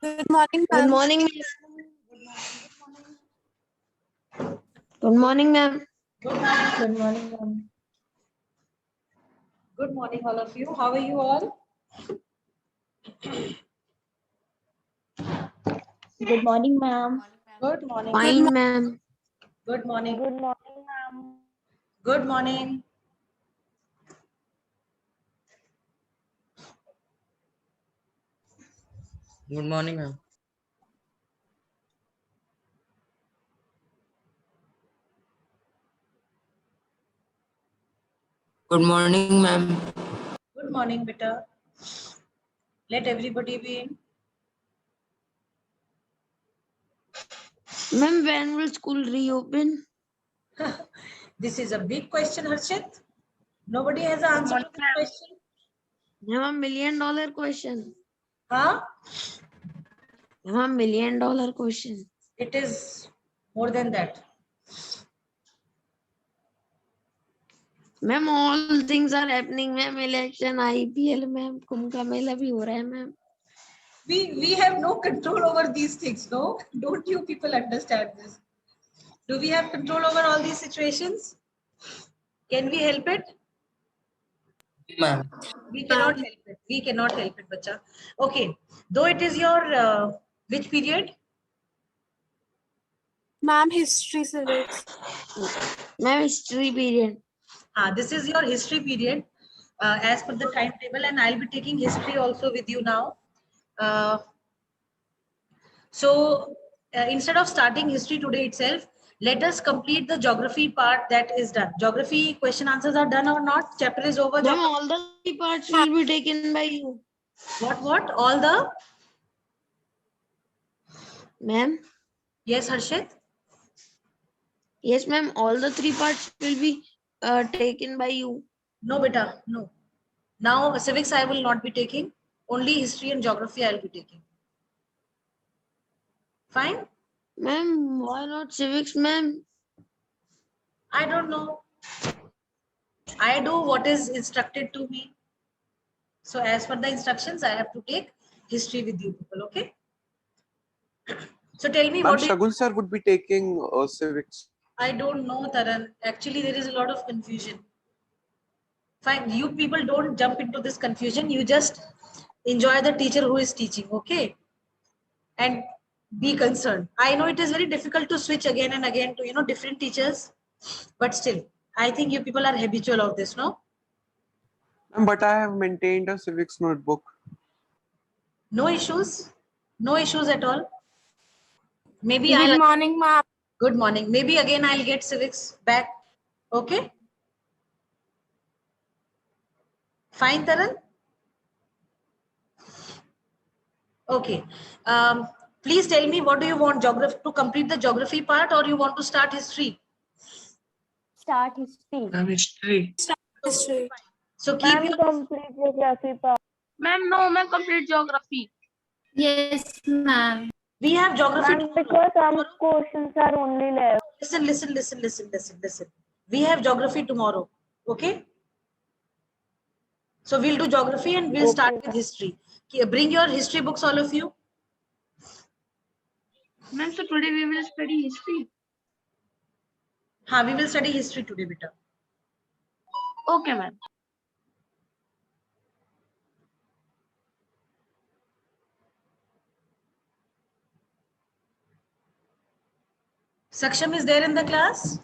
Good morning, Good ma'am. morning, ma'am. Good morning, ma'am. Good morning. Good morning, ma'am. Good morning, all of you. How are you all? Good morning, ma'am. Good morning. Fine, ma'am. Good morning. Good morning, ma'am. Good morning. Good morning, ma'am. Good morning, ma'am. Good morning, beta. Let everybody be in. Ma'am, when will school reopen? This is a big question, Harshit. Nobody has an answer to this question. Ma'am, $1 million question. Huh? Ma'am, $1 million question. It is more than that. Ma'am, all things are happening, ma'am. Election, IPL, ma'am. Kumbh का मेला भी हो रहा है, ma'am. We have no control over these things, no? Don't you people understand this? Do we have control over all these situations? Can we help it? Ma'am. We cannot help it. We cannot help it, bacha. Okay. Though it is your which period? Ma'am, history civics. Ma'am, history period. This is your history period as per the timetable, and I'll be taking history also with you now. Uh, so instead of starting history today itself, let us complete the geography part that is done. Geography question answers are done or not? Chapter is over. Ma'am, all the 3 parts will be taken by you. What? All the? Ma'am? Yes, Harshit? Yes, ma'am. All the 3 parts will be taken by you. No, beta, no. Now civics I will not be taking. Only history and geography I'll be taking. Fine? Ma'am, why not civics, ma'am? I don't know. I do what is instructed to me. So as per the instructions, I have to take history with you people, okay? So tell me Ma'am, what do you, Shagul sir would be taking civics. I don't know, Taran. Actually, there is a lot of confusion. Fine, you people don't jump into this confusion. You just enjoy the teacher who is teaching, okay? And be concerned. I know it is very difficult to switch again and again to, different teachers, but still, I think you people are habitual of this, no? Ma'am, but I have maintained a civics notebook. No issues? No issues at all? Maybe Good morning, ma'am. Good morning. Maybe again I'll get civics back. Okay? Fine, Taran? Okay. Please tell me, what do you want, geography to complete the geography part, or you want to start history? Start history. Ma'am, history. History. So keep Ma'am, your complete geography part. Ma'am, no, ma'am, complete geography. Yes, ma'am. we have geography Ma'am, tomorrow. because some questions are only left. Listen. We have geography tomorrow. Okay? So we'll do geography and we'll start with history. Bring your history books, all of you. Ma'am, so today we will study history. We will study history today, beta. Okay, ma'am. Saksham is there in the class?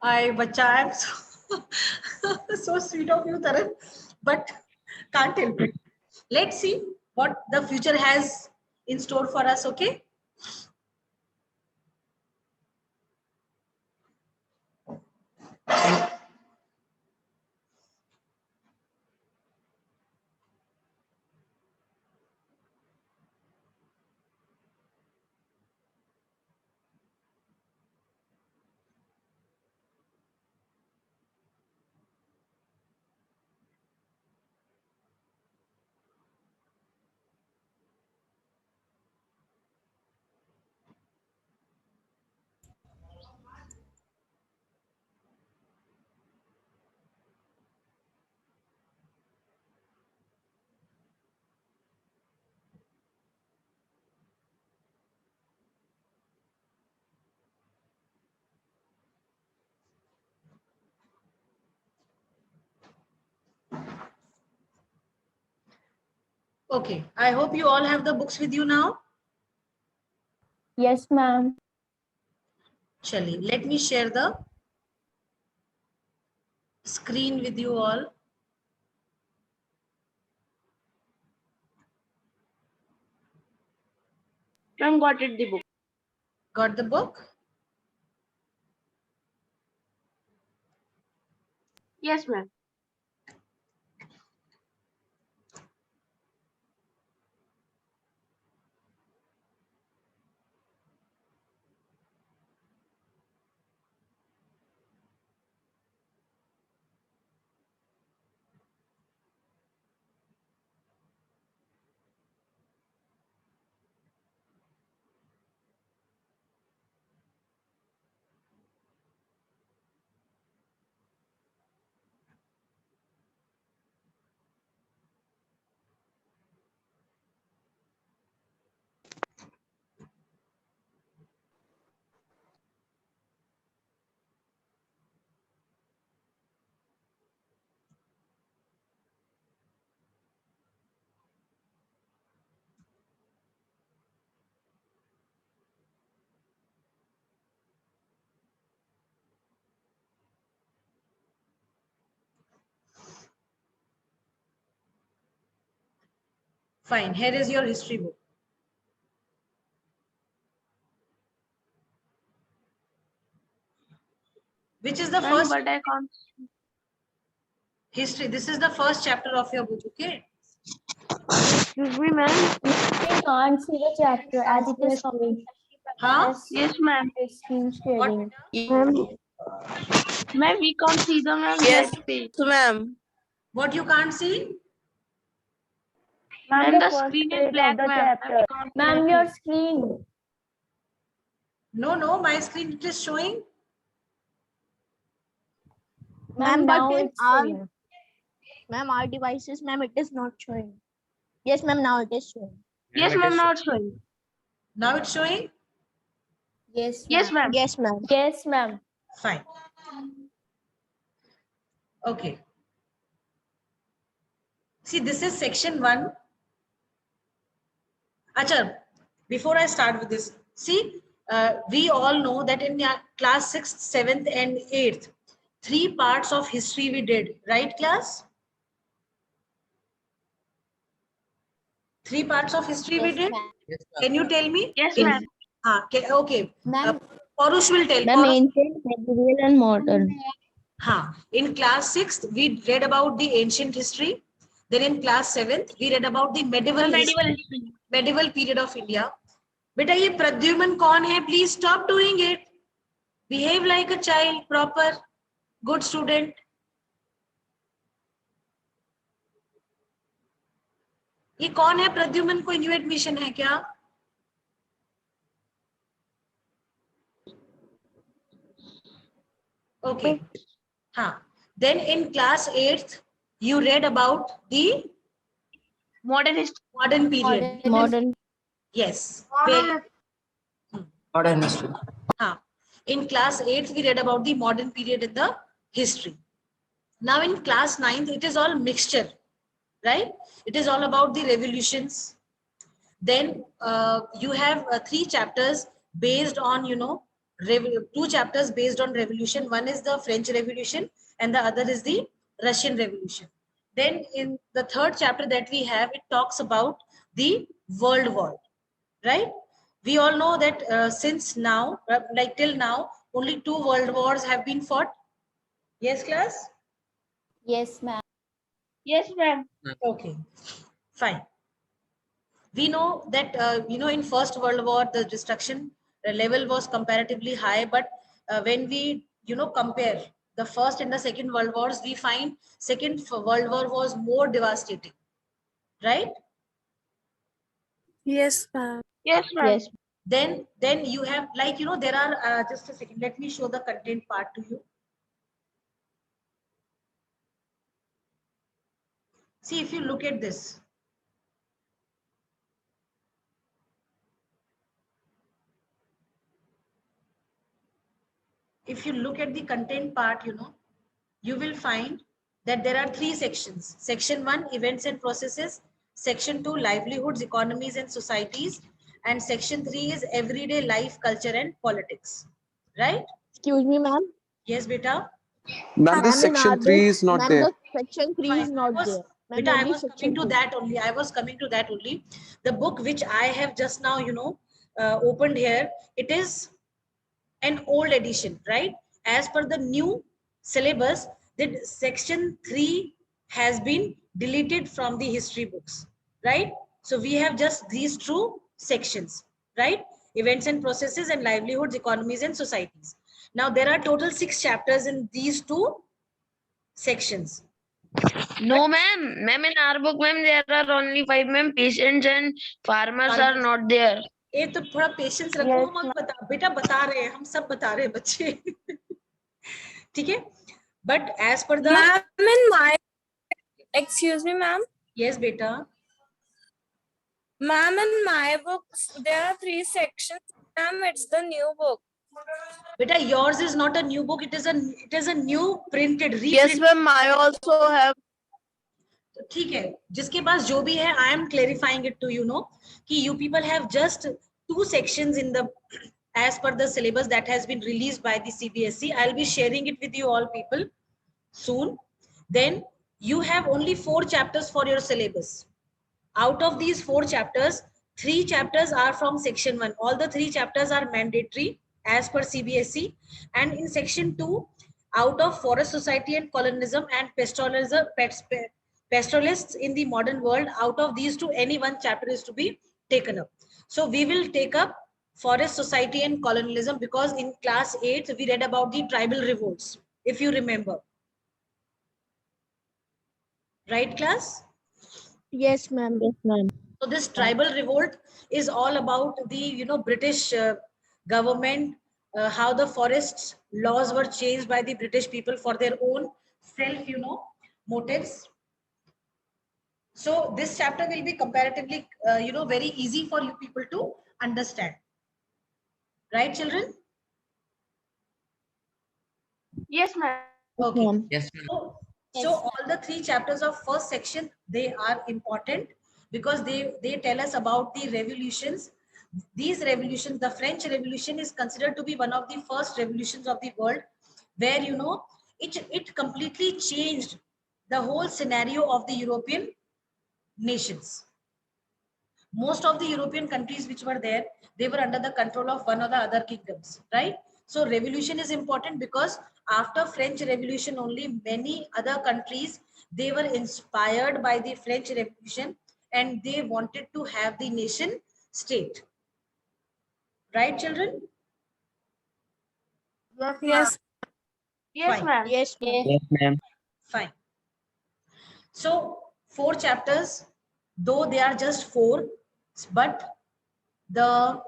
I'm so sweet of you, Taran, but can't help it. Let's see what the future has in store for us, okay? Okay, I hope you all have the books with you now. Yes, ma'am. Chali, let me share the screen with you all. Ma'am, got it, the book. Got the book? Yes, ma'am. Fine, here is your history book. Which is the Ma'am, first but I can't. history? This is the first chapter of your book, okay? Excuse me, ma'am. I can't see the chapter as it is showing. Huh? Yes, ma'am. It's screen What? sharing. Ma'am, ma'am, we can't see the ma'am Yes, that page. ma'am. What you can't see? Ma'am, the screen is black, ma'am. Ma'am, your screen. No, my screen it is showing. Ma'am, now it's showing. Ma'am, our devices, ma'am, it is not showing. Yes, ma'am, now it is showing. Yes, ma'am, not showing. Now it's showing? Yes, Yes, ma'am. ma'am. Yes, ma'am. Yes, ma'am. Fine. Okay. See, this is section 1. Acha, before I start with this, see, we all know that in class 6th, 7th and 8th, 3 parts of history we did, right class? 3 parts of history we did? Yes, Can you tell me? Yes, Can- ma'am. Okay. Ma'am, Parush will tell. Ma'am, Parush, ancient, medieval, and modern. in class 6th, we read about the ancient history. Then in class 7th, we read about the medieval Medieval history, history. medieval period of India. बेटा ये प्रद्युमन कौन है? Please stop doing it. Behave like a child, proper, good student. ये कौन है? प्रद्युमन कोई new admission है क्या? Okay. हाँ. Then in class 8th, you read about the Modern history. modern period. Modern. Yes. modern history. In class 8th, we read about the modern period in the history. Now in class 9th, it is all mixture, right? It is all about the revolutions. Then you have 3 chapters based on, 2 chapters based on revolution. One is the French Revolution and the other is the Russian Revolution. Then in the 3rd chapter that we have, it talks about the World War, right? We all know that since now, like till now, only 2 world wars have been fought. Yes, class? yes, ma'am. Yes, ma'am. Okay, fine. We know that, in First World War, the destruction level was comparatively high, but when we, compare the First and the Second World Wars, we find Second World War was more devastating, right? Yes, ma'am. Yes, ma'am. Yes. Then you have, like, there are, just a second, let me show the content part to you. See, if you look at this, if you look at the content part, you will find that there are 3 sections. Section 1, events and processes. Section 2, livelihoods, economies and societies. And section 3 is everyday life, culture and politics. Right? Excuse me, ma'am. Yes, beta. Ma'am, this Ma'am, in section our 3 book, is not ma'am, there. the section 3 is Fine. not there. Ma'am, Beta, I only was coming section to 2. that only. I was coming to that only. The book which I have just now, opened here, it is an old edition, right? As per the new syllabus, that section 3 has been deleted from the history books, right? So we have just these two sections, right? Events and processes and livelihoods, economies and societies. Now there are total 6 chapters in these two sections. No, ma'am. Ma'am, in our book, ma'am, there are only 5, ma'am. Patients and farmers are not there. एक तो थोड़ा patience रखो, Yes, हम बता बेटा बता रहे हैं, हम सब बता रहे हैं बच्चे ठीक है, but as per the Ma'am, in my, excuse me, ma'am. Yes बेटा, Ma'am, in my books, there are 3 sections. Ma'am, it's the new book. बेटा yours is not a new book, it is a new printed Yes, reprint. ma'am. I also have. ठीक है, जिसके पास जो भी है, I am clarifying it to you know कि you people have just 2 sections in the as per the syllabus that has been released by the CBSE. I'll be sharing it with you all people soon. Then you have only 4 chapters for your syllabus. Out of these 4 chapters, 3 chapters are from section 1. All the 3 chapters are mandatory as per CBSE. And in section 2, out of forest society and colonialism and pastoralists in the modern world, out of these 2, any one chapter is to be taken up. So we will take up forest society and colonialism because in class 8 we read about the tribal revolts, if you remember. Right, class? Yes, ma'am. Yes, ma'am. So this tribal revolt is all about the British government, how the forests laws were changed by the British people for their own self motives. So this chapter will be comparatively very easy for you people to understand. Right, children? Yes, ma'am. Okay. Ma'am. Yes, ma'am. So all the 3 chapters of first section, they are important because they tell us about the revolutions. These revolutions, the French Revolution is considered to be one of the first revolutions of the world, where it completely changed the whole scenario of the European nations. Most of the European countries which were there, they were under the control of one or the other kingdoms, right? So revolution is important because after French Revolution only many other countries, they were inspired by the French Revolution and they wanted to have the nation state. Right, children? Yes. Yes, Fine. ma'am. Yes, ma'am. Yes, ma'am. Fine. So 4 chapters, though they are just 4, but the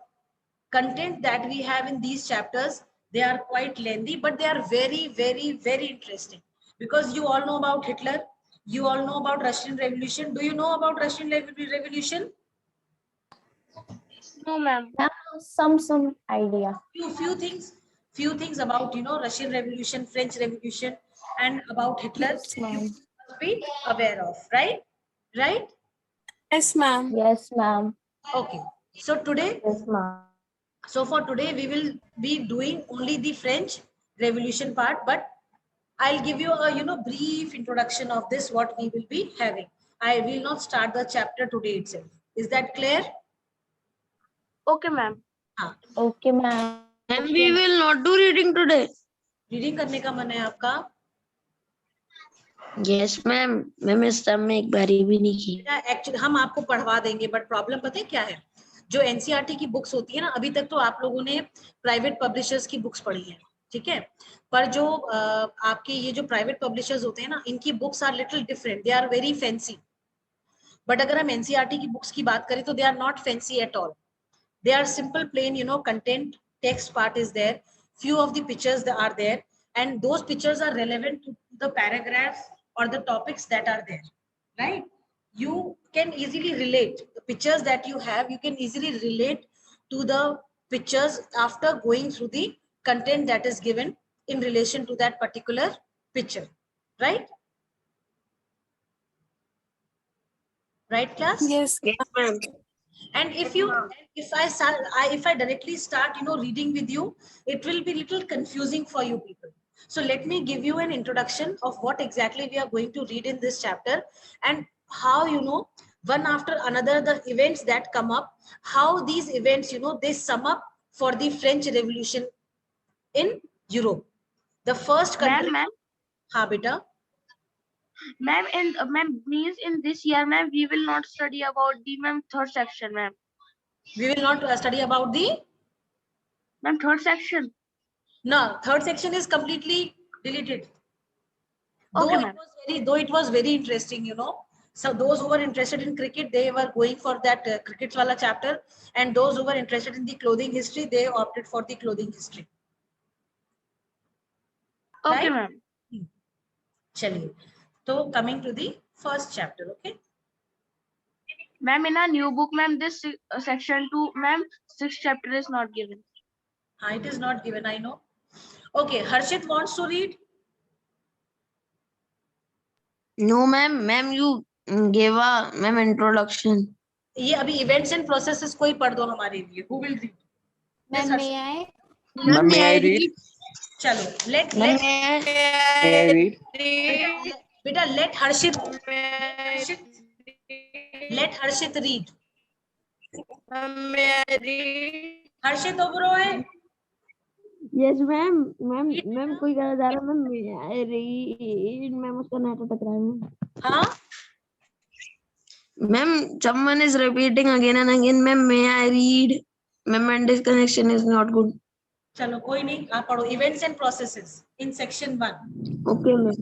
content that we have in these chapters, they are quite lengthy, but they are very, very, very interesting because you all know about Hitler, you all know about Russian Revolution. Do you know about Russian Revolution? No, ma'am. Some idea. Few things about Russian Revolution, French Revolution, and about Hitler. Yes, ma'am. You must be aware of, right? Right? Yes, ma'am. Yes, ma'am. Okay. So today, Yes, ma'am. so for today, we will be doing only the French Revolution part, but I'll give you a brief introduction of this, what we will be having. I will not start the chapter today itself. Is that clear? Okay, ma'am. Okay, ma'am. And we will not do reading today. Reading करने का मन है आपका? Yes, ma'am. Ma'am इस time में एक बारी भी नहीं की. एक्चुअली हम आपको पढ़वा देंगे, बट प्रॉब्लम पता है क्या है, जो एनसीईआरटी की बुक्स होती है ना, अभी तक तो आप लोगों ने प्राइवेट पब्लिशर्स की बुक्स पढ़ी है, ठीक है, पर जो आपके ये जो प्राइवेट पब्लिशर्स होते हैं ना, इनकी books are little different, they are very fancy. But अगर हम एनसीईआरटी की बुक्स की बात करें तो they are not fancy at all. They are simple, plain, content, text part is there. Few of the pictures that are there, and those pictures are relevant to the paragraphs or the topics that are there, right? You can easily relate the pictures that you have. You can easily relate to the pictures after going through the content that is given in relation to that particular picture, right? Right, class? Yes, ma'am. And if I directly start, reading with you, it will be little confusing for you people. So let me give you an introduction of what exactly we are going to read in this chapter, and how, one after another, the events that come up, how these events, they sum up for the French Revolution in Europe. The first country. Ma'am, Ha, beta. ma'am, and ma'am, means in this year, ma'am, we will not study about the third section, ma'am. We will not study about the. Ma'am, third section. No, third section is completely deleted. Okay, ma'am. Though it was very interesting, So those who were interested in cricket, they were going for that cricket wala chapter, and those who were interested in the clothing history, they opted for the clothing history. Okay, Right? ma'am. Chaliye. So coming to the first chapter, okay? Ma'am, in a new book, ma'am, this section 2, ma'am, 6th chapter is not given. It is not given, I know. Okay, Harshit wants to read. No, ma'am. Ma'am, you gave a ma'am introduction. ये अभी events and processes कोई पढ़ दो हमारे लिए. Who will read? Yes, Ma'am, Harshit. may I? Ma'am, may I read? चलो, let Ma'am, may May I read? beta let Harshit May read. I read? Harshit Oberoi. Yes, ma'am. Ma'am, कोई गलत जा रहा है, ma'am. मैम उसका net अटक रहा है, ma'am. हाँ. Ma'am, someone is repeating again and again. Ma'am, may I read? Ma'am, and this connection is not good. चलो कोई नहीं, आप पढ़ो. Events and processes in section 1. Okay, ma'am.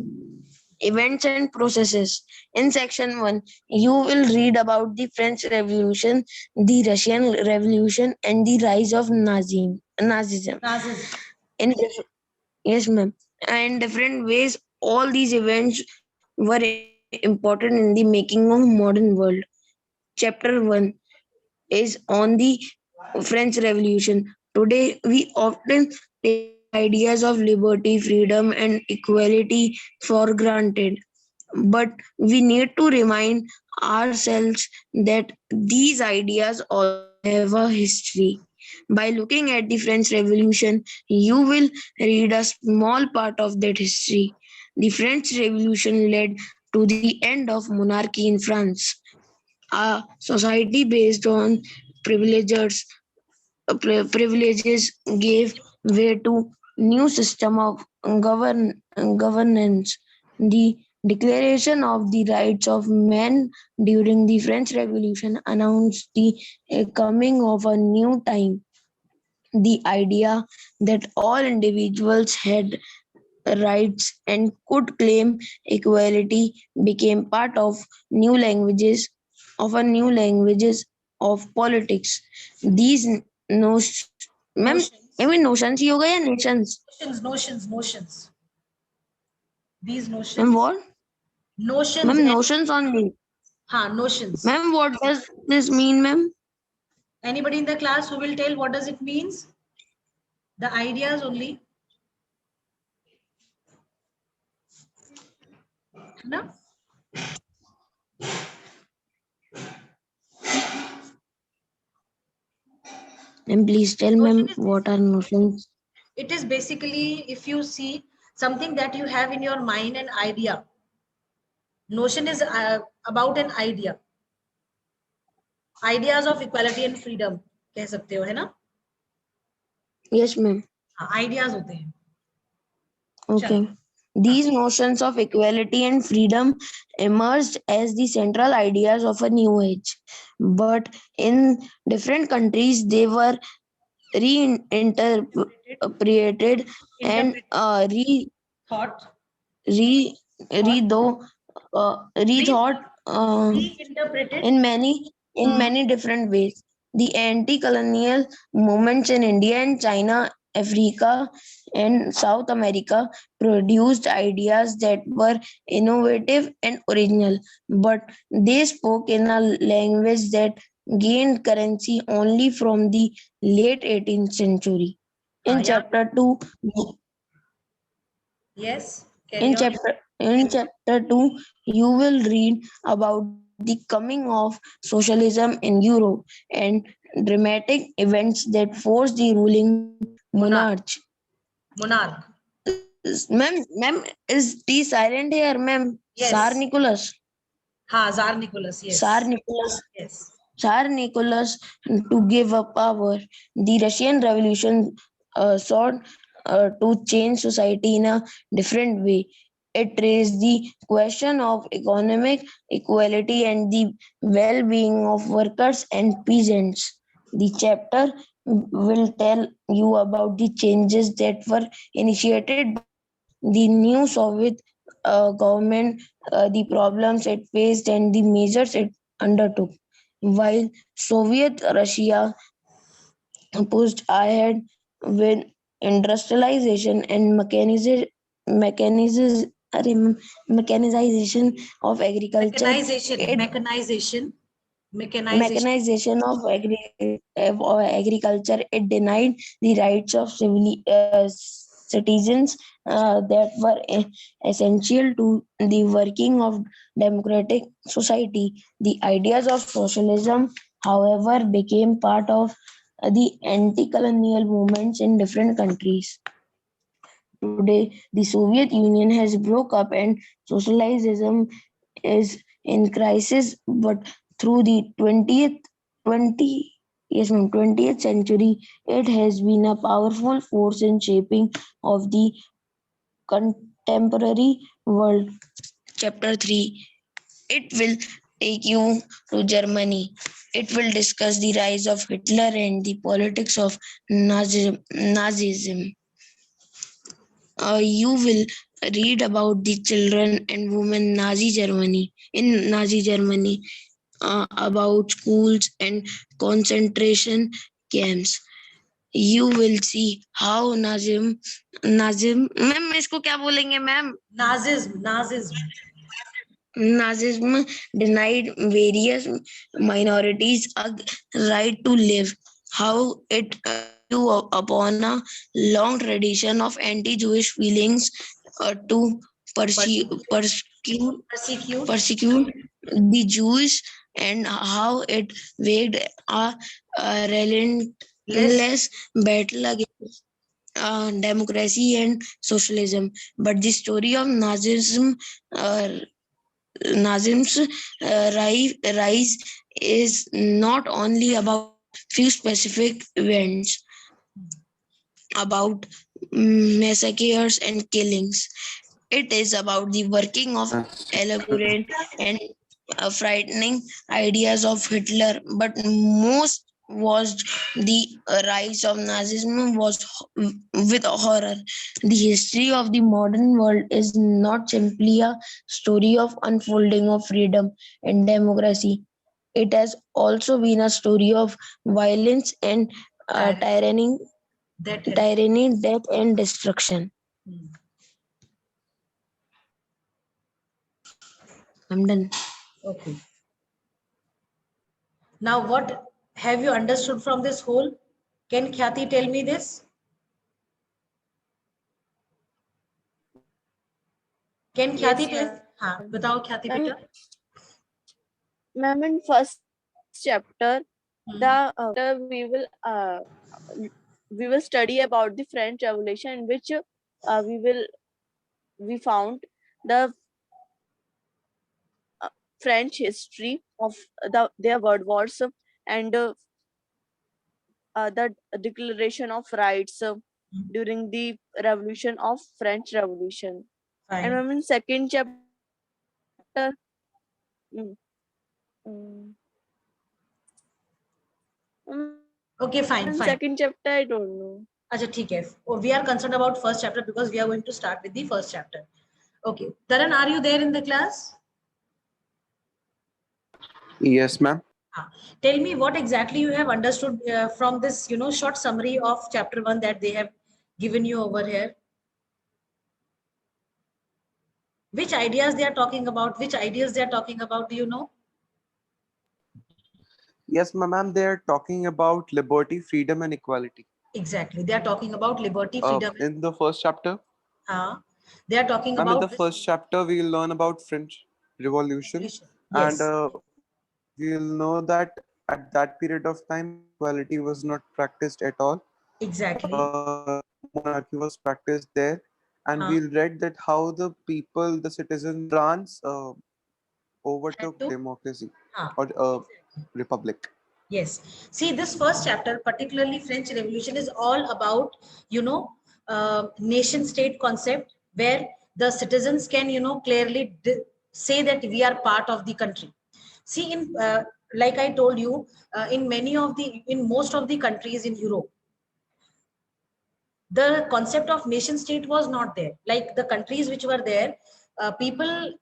Events and processes. In section 1, you will read about the French Revolution, the Russian Revolution, and the rise of Nazism. Nazis. Yes, ma'am. In different ways, all these events were important in the making of modern world. Chapter 1 is on the French Revolution. Today, we often take ideas of liberty, freedom, and equality for granted. But we need to remind ourselves that these ideas also have a history. By looking at the French Revolution, you will read a small part of that history. The French Revolution led to the end of monarchy in France. A society based on privileges privileges gave way to new system of governance. The Declaration of the Rights of Man during the French Revolution announced the coming of a new time. The idea that all individuals had rights and could claim equality became part of new languages of politics. These notions, ma'am, I mean notions ही होगा या nations? Notions. These notions. Ma'am, what? Notions. Ma'am, notions only. Notions. Ma'am, what does this mean, ma'am? Anybody in the class who will tell what does it means? The ideas only. No? And please tell ma'am what are notions? It is basically, if you see something that you have in your mind, an idea. Notion is about an idea. Ideas of equality and freedom कह सकते हो, है ना? Yes, ma'am. Ideas होते हैं. Okay. These notions of equality and freedom emerged as the central ideas of a new age. But in different countries, they were reinterpreted and Thought. rethought Reinterpreted. in many different ways. The anti-colonial movements in India and China, Africa, and South America produced ideas that were innovative and original, but they spoke in a language that gained currency only from the late 18th century. In chapter 2, Yes. in chapter 2, you will read about the coming of socialism in Europe and dramatic events that forced the ruling monarch. Monarch. Ma'am, is T silent here, ma'am? Yes. Tsar Nicholas. Ha, Tsar Nicholas. Yes. Tsar Nicholas. Yes. Tsar Nicholas to give up power. The Russian Revolution sought to change society in a different way. It raised the question of economic equality and the well-being of workers and peasants. The chapter will tell you about the changes that were initiated by the new Soviet government, the problems it faced, and the measures it undertook. While Soviet Russia pushed ahead with industrialization and mechanization of agriculture, Mechanization. mechanization of agriculture, it denied the rights of citizens that were essential to the working of democratic society. The ideas of socialism, however, became part of the anti-colonial movements in different countries. Today, the Soviet Union has broke up and socialism is in crisis, but through the 20th century, it has been a powerful force in shaping of the contemporary world. Chapter 3, it will take you to Germany. It will discuss the rise of Hitler and the politics of Nazism. You will read about the children and women Nazi Germany about schools and concentration camps. You will see how Nazism ma'am इसको क्या बोलेंगे ma'am? Nazism denied various minorities a right to live. How it drew upon a long tradition of anti-Jewish feelings to persecute the Jews, and how it waged a relentless battle against democracy and socialism. But the story of Nazim's rise is not only about few specific events, about massacres and killings. It is about the working of elaborate and frightening ideas of Hitler, but most was the rise of Nazism was with horror. The history of the modern world is not simply a story of unfolding of freedom and democracy. It has also been a story of violence and tyranny, death and destruction. I'm done. Okay. Now, what have you understood from this whole? Can Khyati tell me this? Can Khyati tell? हाँ, बताओ Khyati beta. Ma'am, in first chapter, we will study about the French Revolution, in which we found the French history of their world wars and the Declaration of Rights during the Revolution of French Revolution. Fine. And in second chapter, Okay, fine. Second chapter, I don't know. अच्छा ठीक है. We are concerned about first chapter because we are going to start with the first chapter. Okay. Taran, are you there in the class? Yes, ma'am. Tell me what exactly you have understood from this, short summary of chapter 1 that they have given you over here. Which ideas they are talking about? Do you know? Yes, ma'am. They are talking about liberty, freedom, and equality. Exactly. They are talking about liberty, freedom. In the first chapter. They are talking In about the first chapter, we will learn about French Revolution. Yes. And we'll know that at that period of time, equality was not practiced at all. Exactly. Monarchy was practiced there, and Huh. we'll read that how the people, the citizens, France overtook to- democracy Huh. or republic. Yes. See, this first chapter, particularly French Revolution, is all about, nation state concept, where the citizens can, clearly say that we are part of the country. See, like I told you, in most of the countries in Europe, the concept of nation state was not there. Like the countries which were there, people,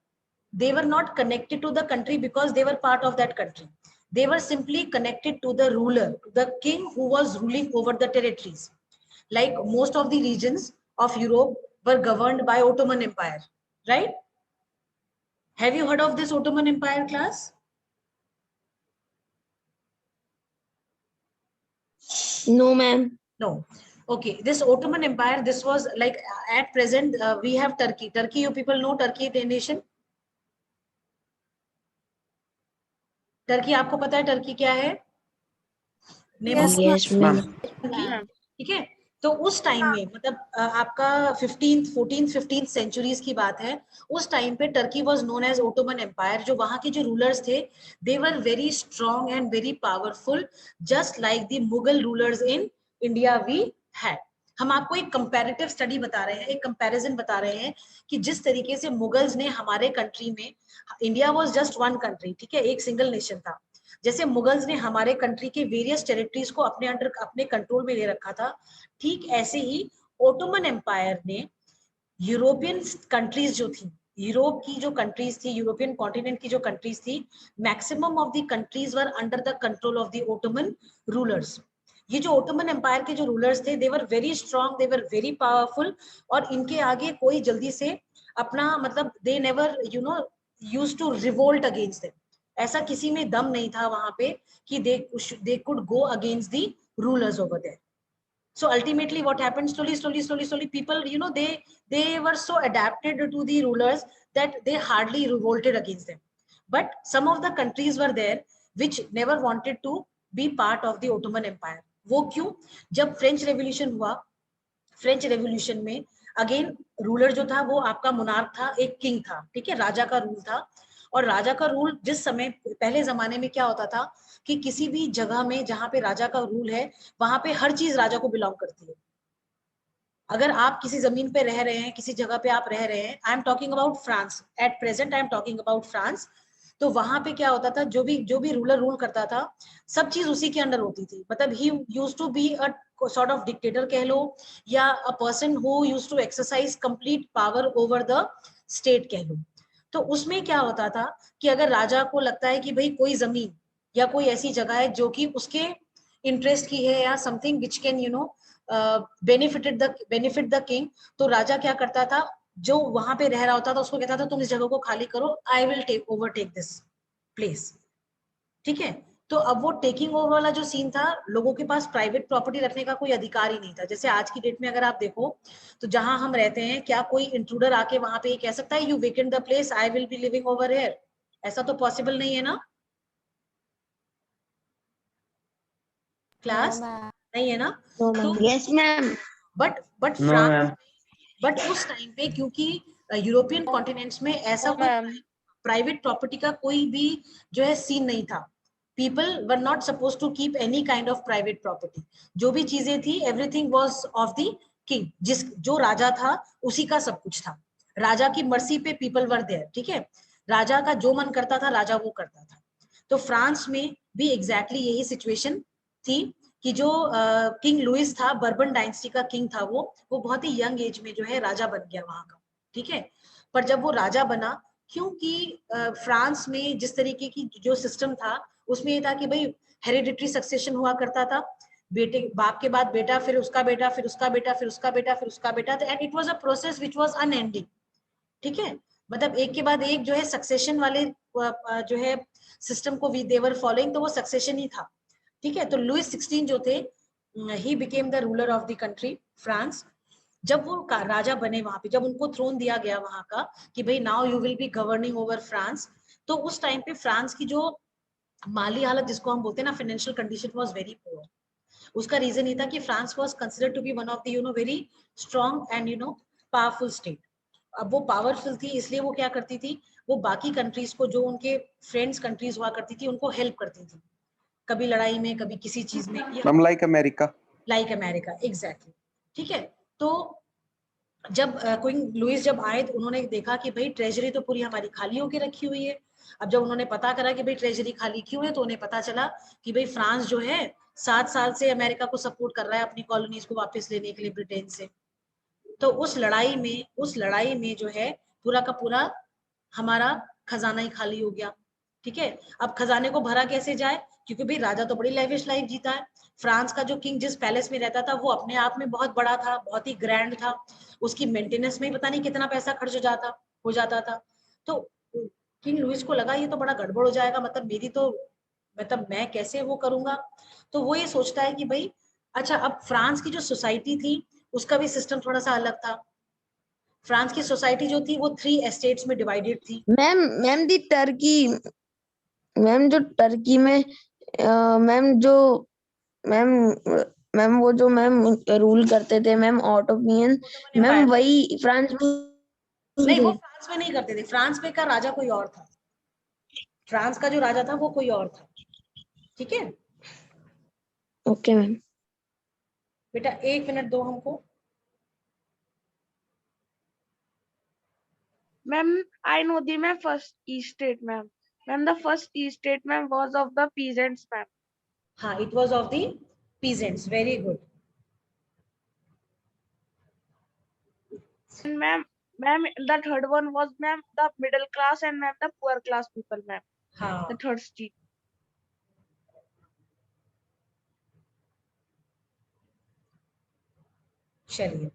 they were not connected to the country because they were part of that country. They were simply connected to the ruler, the king who was ruling over the territories. Like most of the regions of Europe were governed by Ottoman Empire, right? Have you heard of this Ottoman Empire, class? No, ma'am. No. Okay, this Ottoman Empire, this was like, at present, we have Turkey. Turkey, you people know Turkey, the nation? Turkey आपको पता है Turkey क्या है? Name Yes, of Yes, ma'am. Turkey, ठीक है? तो उस time में मतलब आपका 15th 14th 15th सेंचुरीज की बात है. उस टाइम पे Turkey was known as Ottoman empire. जो वहां के जो रूलर्स थे, they were very strong and very powerful, just like the Mughal rulers in India we had. हम आपको एक कंपैरेटिव स्टडी बता रहे हैं, एक कंपैरिजन बता रहे हैं कि जिस तरीके से मुगल्स ने हमारे कंट्री में, India was just one country, ठीक है, एक सिंगल नेशन था. जैसे मुगल्स ने हमारे कंट्री के वेरियस टेरिटरीज को अपने अंडर, अपने कंट्रोल में ले रखा था, ठीक ऐसे ही ओटोमन एम्पायर ने यूरोपियन कंट्रीज जो थी, यूरोप की जो कंट्रीज थी, यूरोपियन कॉन्टिनेंट की जो कंट्रीज थी, maximum of the countries were under the control of the Ottoman rulers. ये जो ओटोमन एम्पायर के जो रूलर्स थे, they were very strong, they were very powerful, और इनके आगे कोई जल्दी से अपना मतलब they never used to revolt against them. ऐसा किसी में दम नहीं था वहां पे कि they could go against the rulers over there. So ultimately what happened, slowly people, they were so adapted to the rulers that they hardly revolted against them. But some of the countries were there which never wanted to be part of the Ottoman Empire. वो क्यों? जब French revolution हुआ, French revolution में again ruler जो था वो आपका monarch था, एक किंग था, ठीक है, राजा का रूल था. और राजा का रूल जिस समय, पहले जमाने में क्या होता था कि किसी भी जगह में जहां पे राजा का रूल है, वहां पे हर चीज राजा को बिलोंग करती है. अगर आप किसी जमीन पे रह रहे हैं, किसी जगह पे आप रह रहे हैं, I am talking about France, at present I am talking about France. तो वहां पे क्या होता था, जो भी रूलर रूल करता था, सब चीज उसी के अंडर होती थी. मतलब he used to be a sort of dictator कह लो, या a person who used to exercise complete power over the state कह लो. तो उसमें क्या होता था कि अगर राजा को लगता है कि भाई कोई जमीन या कोई ऐसी जगह है जो कि उसके इंटरेस्ट की है, या something which can benefit the king, तो राजा क्या करता था, जो वहां पे रह रहा होता था उसको कहता था तुम इस जगह को खाली करो, I will take this place. ठीक है? तो अब वो टेकिंग ओवर वाला जो सीन था, लोगों के पास प्राइवेट प्रॉपर्टी रखने का कोई अधिकार ही नहीं था. जैसे आज की डेट में अगर आप देखो तो जहां हम रहते हैं, क्या कोई इंट्रूडर आके वहां पे कह सकता है you vacant the place, I will be living over here? ऐसा तो पॉसिबल नहीं है ना क्लास? नहीं है ना? तो Yes, ma'am. But No, France, ma'am. But उस टाइम पे क्योंकि यूरोपियन कॉन्टिनेंट्स में ऐसा कोई प्राइवेट प्रॉपर्टी का कोई भी जो है सीन नहीं था. People were not supposed to keep any kind of private property. जो भी चीजें थी, everything was of the king. जो राजा था उसी का सब कुछ था. राजा की मर्जी पे people were there. ठीक है? राजा का जो मन करता था राजा वो करता था. तो फ्रांस में भी एग्जैक्टली यही सिचुएशन थी कि जो किंग लुइस था, बर्बन डायनेस्टी का किंग था, वो बहुत ही यंग एज में जो है राजा बन गया वहां का. ठीक है? पर जब वो राजा बना, क्योंकि फ्रांस में जिस तरीके की जो सिस्टम था उसमें ये था कि भाई हेरिडिटरी सक्सेशन हुआ करता था, बेटे बाप के बाद बेटा, फिर उसका बेटा, फिर उसका बेटा, फिर उसका बेटा, फिर उसका बेटा, and it was a process which was unending. ठीक है? मतलब एक के बाद एक जो है सक्सेशन वाले जो है सिस्टम को वी देवर फॉलोइंग, तो वो सक्सेशन ही था. ठीक है? तो लुइस 16 जो थे, he became the ruler of the country France. जब वो राजा बने वहां पे, जब उनको थ्रोन दिया गया वहां का कि भाई now you will be governing over France, तो उस टाइम पे फ्रांस की जो माली हालत जिसको हम बोलते हैं ना, financial condition was very poor. उसका रीजन ये था कि France was considered to be one of the very strong and powerful state. अब वो पावरफुल थी इसलिए वो क्या करती थी, वो बाकी कंट्रीज को, जो उनके फ्रेंड्स कंट्रीज हुआ करती थी, उनको हेल्प करती थी, कभी लड़ाई में, कभी किसी चीज में। Ma'am, like America. Like America, exactly. ठीक है, तो जब क्वीन लुइस जब आए तो उन्होंने देखा कि भाई ट्रेजरी तो पूरी हमारी खाली होके रखी हुई है। अब जब उन्होंने पता करा कि भाई ट्रेजरी खाली क्यों है, तो उन्हें पता चला कि भाई फ्रांस जो है 7 साल से अमेरिका को सपोर्ट कर रहा है अपनी कॉलोनीज को वापस लेने के लिए ब्रिटेन से। तो उस लड़ाई में जो है पूरा का पूरा हमारा खजाना ही खाली हो गया। ठीक है, अब खजाने को भरा कैसे जाए, क्योंकि भाई राजा तो बड़ी लेविश लाइफ जीता है। फ्रांस का जो किंग जिस पैलेस में रहता था वो अपने आप में बहुत बड़ा था, बहुत ही ग्रैंड था, उसकी मेंटेनेंस में ही पता नहीं कितना पैसा खर्च हो जाता था। तो किंग लुइस को लगा ये तो बड़ा गड़बड़ हो जाएगा, मतलब मैं कैसे वो करूंगा। तो वो ये सोचता है कि भाई अच्छा, अब फ्रांस की जो सोसाइटी थी उसका भी सिस्टम थोड़ा सा अलग था। फ्रांस की सोसाइटी जो थी वो 3 एस्टेट्स में डिवाइडेड थी। मैम दी टर्की, मैम जो टर्की में मैम जो मैम मैम वो जो मैम रूल करते थे मैम ऑटोमियन, मैम वही फ्रांस में नहीं, वो थे। फ्रांस में नहीं करते थे, फ्रांस में का राजा कोई और था, फ्रांस का जो राजा था वो कोई और था। ठीक है ओके मैम। बेटा, 1 मिनट दो हमको। Ma'am, I know the ma'am first East state, ma'am. Ma'am, the first East state, ma'am, was of the peasants, ma'am. हाँ, it was of the peasants, very good. And ma'am, the third one was ma'am the middle class and ma'am the poor class people, ma'am. हाँ, The third state. चलिए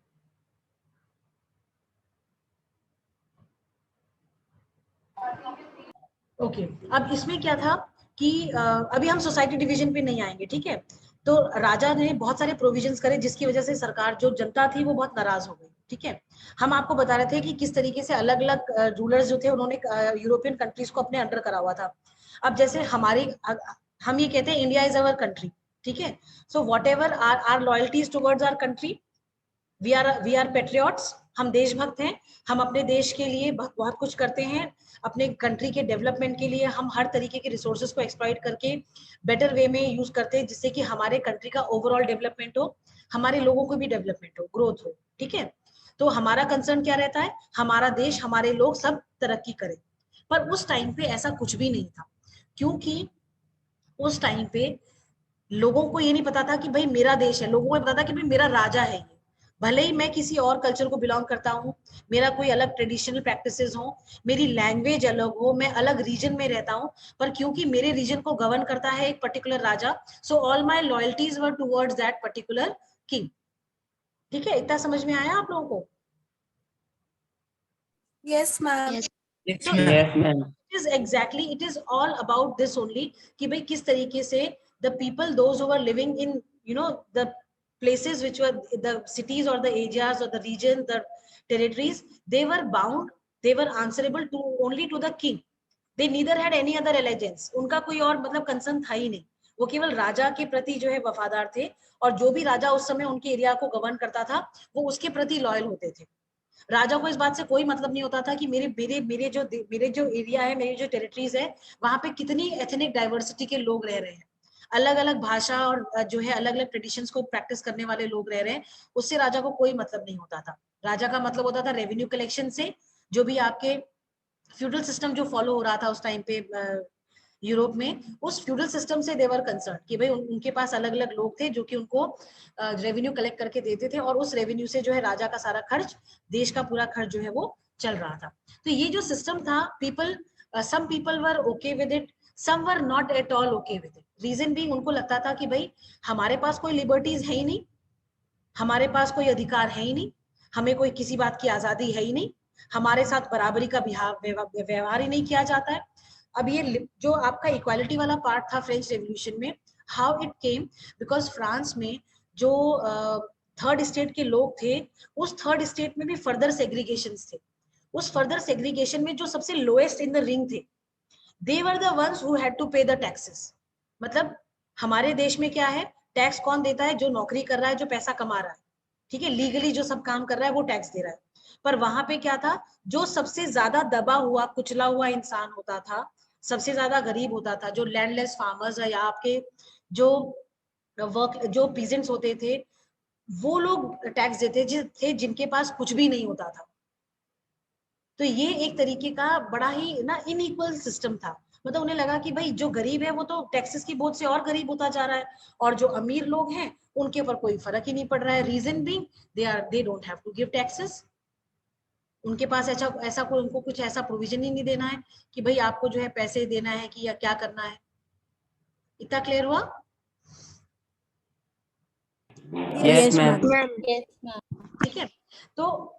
okay. अब इसमें क्या था कि अभी हम सोसाइटी डिवीजन पे नहीं आएंगे, ठीक है। तो राजा ने बहुत सारे प्रोविजंस करे जिसकी वजह से सरकार, जो जनता थी वो बहुत नाराज हो गई। ठीक है, हम आपको बता रहे थे कि किस तरीके से अलग अलग रूलर्स जो थे उन्होंने यूरोपियन कंट्रीज को अपने अंडर करा हुआ था। अब जैसे हम ये कहते हैं इंडिया इज अवर कंट्री, ठीक है। So whatever are loyalties towards our country, we are patriots, हम देशभक्त हैं, हम अपने देश के लिए बहुत कुछ करते हैं, अपने कंट्री के डेवलपमेंट के लिए हम हर तरीके के रिसोर्सेज को एक्सप्लॉइट करके बेटर वे में यूज करते हैं, जिससे कि हमारे कंट्री का ओवरऑल डेवलपमेंट हो, हमारे लोगों को भी डेवलपमेंट हो, ग्रोथ हो। ठीक है, तो हमारा कंसर्न क्या रहता है, हमारा देश, हमारे लोग सब तरक्की करें। पर उस टाइम पे ऐसा कुछ भी नहीं था, क्योंकि उस टाइम पे लोगों को ये नहीं पता था कि भाई मेरा देश है, लोगों को पता था कि भाई मेरा राजा है ये। भले ही मैं किसी और कल्चर को बिलोंग करता हूँ, मेरा कोई अलग ट्रेडिशनल प्रैक्टिसेस हो, मेरी लैंग्वेज अलग हो, मैं अलग रीजन में रहता हूँ, पर क्योंकि मेरे रीजन को गवर्न करता है एक particular Raja, so all my loyalties were towards that particular king. ठीक है, इतना समझ में आया आप लोगों को? Yes, ma'am. Yes, ma'am. It is all about this only कि भाई किस तरीके से the people, those who are living in the places which were the cities or the areas or the region, the territories, they were bound, they were answerable to only to the king. They neither had any other allegiance. उनका कोई और मतलब concern था ही नहीं, वो केवल राजा के प्रति जो है वफादार थे, और जो भी राजा उस समय उनके एरिया को गवर्न करता था वो उसके प्रति लॉयल होते थे। राजा को इस बात से कोई मतलब नहीं होता था कि मेरे जो एरिया है, मेरी जो टेरिटरीज है, वहां पे कितनी एथनिक डाइवर्सिटी के लोग रह रहे हैं, अलग अलग भाषा और जो है अलग अलग ट्रेडिशंस को प्रैक्टिस करने वाले लोग रह रहे हैं, उससे राजा को कोई मतलब नहीं होता था। राजा का मतलब होता था रेवेन्यू कलेक्शन से, जो भी आपके फ्यूडल सिस्टम जो फॉलो हो रहा था उस टाइम पे यूरोप में, उस फ्यूडल सिस्टम से देवर कंसर्न कि भाई उनके पास अलग अलग लोग थे जो कि उनको रेवेन्यू कलेक्ट करके देते थे, और उस रेवेन्यू से जो है राजा का सारा खर्च, देश का पूरा खर्च जो है वो चल रहा था। तो ये जो सिस्टम था, some people were okay with it, some were not at all okay with it. Reason भी उनको लगता था कि भाई हमारे पास कोई लिबर्टीज है ही नहीं, हमारे पास कोई अधिकार है ही नहीं, हमें कोई किसी बात की आजादी है ही नहीं, हमारे साथ बराबरी का व्यवहार ही नहीं किया जाता है। अब ये जो आपका इक्वालिटी वाला पार्ट था फ्रेंच रेवोल्यूशन में, how it came, because France में जो थर्ड स्टेट के लोग थे, उस थर्ड स्टेट में भी फर्दर सेग्रीगेशन थे। उस फर्दर सेग्रीगेशन में जो सबसे लोएस्ट इन द रिंग थे, they were the ones who had to pay the taxes. मतलब हमारे देश में क्या है, टैक्स कौन देता है? जो नौकरी कर रहा है, जो पैसा कमा रहा है, ठीक है, लीगली जो सब काम कर रहा है वो टैक्स दे रहा है। पर वहां पे क्या था, जो सबसे ज्यादा दबा हुआ कुचला हुआ इंसान होता था, सबसे ज्यादा गरीब होता था, जो लैंडलेस फार्मर्स है या आपके जो पीजेंट्स होते थे, वो लोग टैक्स देते थे जिनके पास कुछ भी नहीं होता था। तो ये एक तरीके का बड़ा ही ना इनइक्वल सिस्टम था। मतलब उन्हें लगा कि भाई जो गरीब है वो तो टैक्सेस की बोझ से और गरीब होता जा रहा है, और जो अमीर लोग हैं उनके ऊपर कोई फर्क ही नहीं पड़ रहा है। Reason being they don't have to give taxes. उनके पास ऐसा कोई उनको कुछ ऐसा प्रोविजन ही नहीं देना है कि भाई आपको जो है पैसे देना है कि या क्या करना है। इतना क्लियर हुआ? Yes, ma'am. Yes, ma'am. ठीक है, तो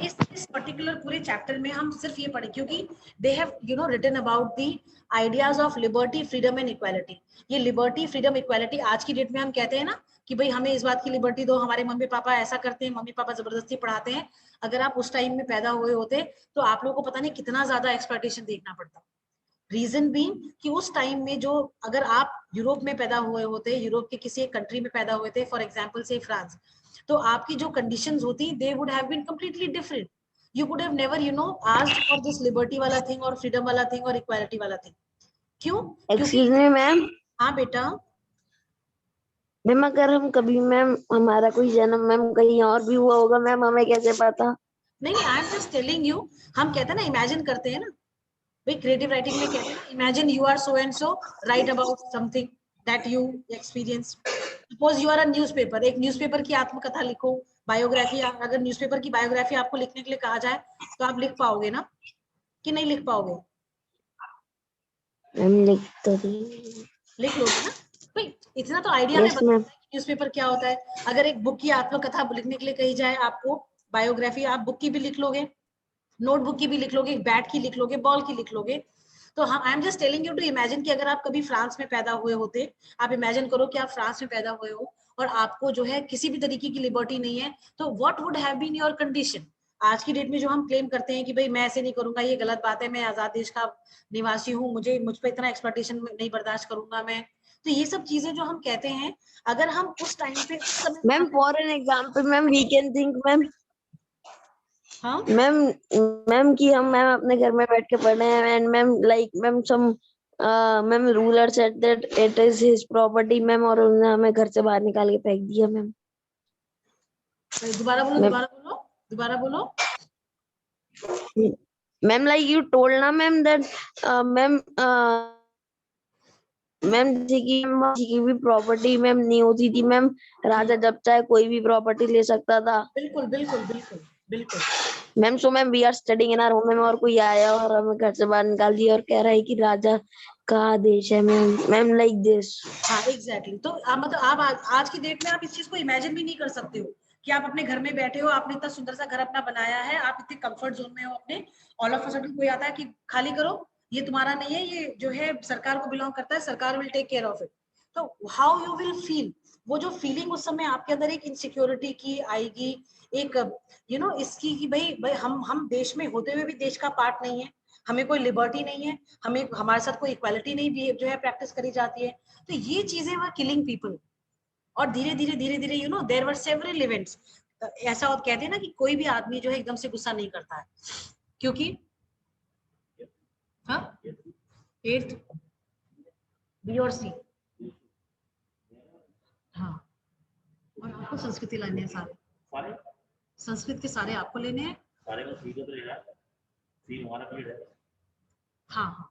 इस पर्टिकुलर पूरे चैप्टर में हम सिर्फ ये पढ़े, क्योंकि they have written about the ideas of liberty, freedom and equality. ये लिबर्टी, फ्रीडम, इक्वालिटी आज की डेट में हम कहते हैं ना कि भाई हमें इस बात की लिबर्टी दो, हमारे मम्मी पापा ऐसा करते हैं, मम्मी पापा जबरदस्ती पढ़ाते हैं। अगर आप उस टाइम में पैदा हुए होते तो आप लोगों को पता नहीं कितना ज्यादा एक्सप्लॉइटेशन देखना पड़ता। रीजन भी कि उस टाइम में जो, अगर आप यूरोप में पैदा हुए होते, यूरोप के किसी एक कंट्री में पैदा हुए थे, फॉर एग्जांपल से फ्रांस, तो आपकी जो कंडीशंस होती, they would have been completely different. You could have never asked for this liberty वाला थिंग और फ्रीडम वाला थिंग और इक्वालिटी वाला थिंग। क्यों? Excuse me ma'am. हाँ बेटा। मैम अगर हम कभी मैम हमारा कोई जन्म मैम कहीं और भी हुआ होगा मैम, हमें कैसे पता? नहीं, आई एम जस्ट टेलिंग यू। हम कहते हैं ना, इमेजिन करते हैं ना भाई, क्रिएटिव राइटिंग में कहते हैं ना, imagine you are so and so, write about something that you experience. Suppose you are a newspaper, एक न्यूज़पेपर की आत्मकथा लिखो, बायोग्राफी। अगर न्यूज़पेपर की बायोग्राफी आपको लिखने के लिए कहा जाए तो आप लिख पाओगे ना, कि नहीं लिख पाओगे? मैम लिख लोगे ना भाई? इतना तो आइडिया में यस मैम। न्यूज़पेपर क्या होता है। अगर एक बुक की आत्मकथा लिखने के लिए कही जाए आपको, बायोग्राफी, आप बुक की भी लिख लोगे, नोटबुक की भी लिख लोगे, बैट की लिख लोगे, बॉल की लिख लोगे। तो हाँ, I am just telling you to imagine कि अगर आप कभी फ्रांस में पैदा हुए होते, आप इमेजिन करो कि आप फ्रांस में पैदा हुए हो और आपको जो है किसी भी तरीके की लिबर्टी नहीं है, तो what would have been your condition? आज की डेट में जो हम क्लेम करते हैं कि भाई मैं ऐसे नहीं करूंगा, ये गलत बात है, मैं आजाद देश का निवासी हूँ, मुझ पर इतना एक्सप्लॉइटेशन नहीं बर्दाश्त करूंगा मैं। तो ये सब चीजें जो हम कहते हैं, अगर हम उस टाइम पे, उस समय ma'am for an example ma'am we can think ma'am, हाँ मैम कि हम मैम अपने घर में बैठ के पढ़ रहे हैं and ma'am like ma'am some ma'am ruler said that it is his property ma'am, और उन्होंने हमें घर से बाहर निकाल के फेंक दिया मैम। दोबारा बोलो, दोबारा बोलो, दोबारा बोलो। मैम लाइक यू टोल्ड ना मैम दैट मैम जी की भी प्रॉपर्टी मैम नहीं होती थी मैम, राजा जब चाहे कोई भी प्रॉपर्टी ले सकता था। बिल्कुल बिल्कुल बिल्कुल बिल्कुल। Ma'am so ma'am we are studying in our home ma'am, और कोई आया और हमें घर से बाहर निकाल दिया और कह रहा है कि राजा का आदेश है मैम, मैम लाइक दिस। हाँ एग्जैक्टली। तो मतलब आप आज की डेट में आप इस चीज को इमेजिन भी नहीं कर सकते हो कि आप अपने घर में बैठे हो, आपने इतना सुंदर सा घर अपना बनाया है, आप इतने कंफर्ट जोन में हो अपने, ऑल ऑफ अ सडन कोई आता है कि खाली करो, ये तुम्हारा नहीं है, ये जो है सरकार को बिलोंग करता है, सरकार will take care of it. तो हाउ यू विल फील? वो जो फीलिंग उस समय आपके अंदर एक इनसिक्योरिटी की आएगी, एक इसकी कि भाई हम देश में होते हुए भी देश का पार्ट नहीं है, हमें कोई लिबर्टी नहीं है, हमें हमारे साथ कोई इक्वालिटी नहीं भी जो है प्रैक्टिस करी जाती है। तो ये चीजें वर किलिंग पीपल। और धीरे धीरे धीरे धीरे देयर वर सेवरल इवेंट्स। ऐसा और कहते हैं ना कि कोई भी आदमी जो है एकदम से गुस्सा नहीं करता है, क्योंकि हाँ 8th बी और सी। हाँ, और आपको संस्कृति लाने हैं सारे संस्कृत के सारे आपको लेने हैं। हाँ हाँ